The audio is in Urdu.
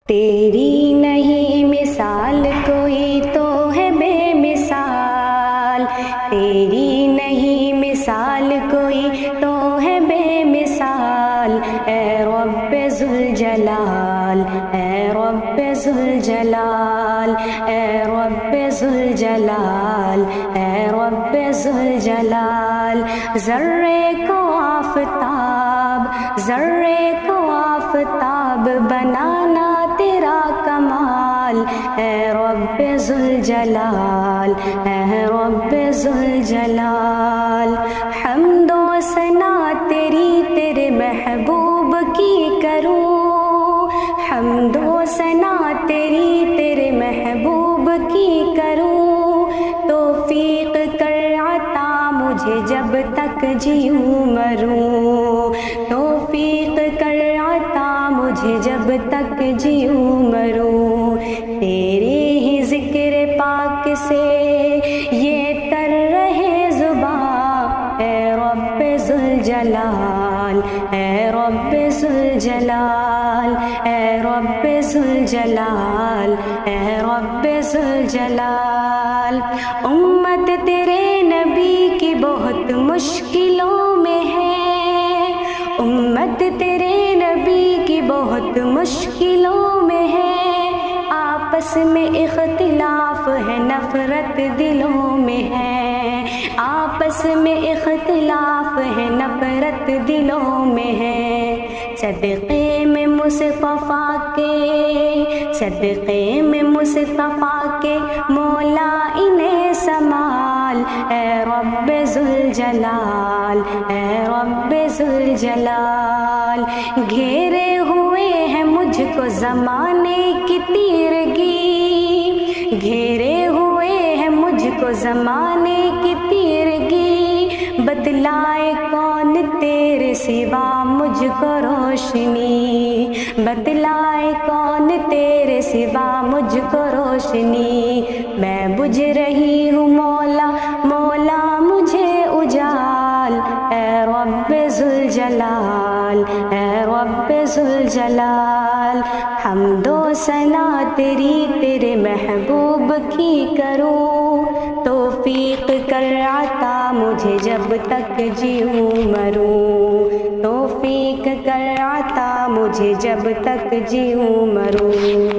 تیری نہیں مثال کوئی تو ہے بے مثال، تیری نہیں مثال کوئی تو ہے بے مثال، اے رب ذوالجلال، اے رب ذوالجلال، اے رب ذوالجلال، اے رب ذوالجلال۔ ذرے کو آفتاب، ذرے کو آفتاب بنانا تیرا کمال، اے رب ذوالجلال، اے رب ذوالجلال۔ حمد و ثنا تیری تیرے محبوب کی کروں، حمد و ثنا تیری تیرے محبوب کی کروں، توفیق کر عطا مجھے جب تک جیوں مروں، توفیق کر عطا مجھے جب تک جیوں مروں۔ تیرے ہی ذکر پاک سے یہ تر رہے زباں، اے رب ذوالجلال، اے رب ذوالجلال، اے رب ذوالجلال، اے رب ذوالجلال۔ امت تیرے نبی کی بہت مشکلوں میں ہے، امت تیرے نبی کی بہت مشکلوں میں ہے، آپس میں اختلاف ہے نفرت دلوں میں ہے، آپس میں اختلاف ہے نفرت دلوں میں ہے۔ صدقے میں مصطفیٰ کے، صدقے میں مصطفیٰ کے مولا انہیں سنبھال، اے رب ذوالجلال، اے رب ذوالجلال۔ گھیرے ہوئے ہیں مجھ کو زمانے کی تیرگی، گھیرے ہوئے ہیں مجھ کو زمانے کی تیرگی، بتلائے کون تیرے سوا مجھ کو روشنی، بتلائے کون تیرے سوا مجھ کو روشنی۔ میں بجھ رہی ہوں مولا، مولا مجھے اجال، اے رب ذوالجلال، اے رب ذوالجلال۔ حمد و ثنا تیری تیرے محبوب کی کروں، توفیق کر عطا مجھے جب تک جیوں مروں، توفیق کر عطا مجھے جب تک جیوں مروں۔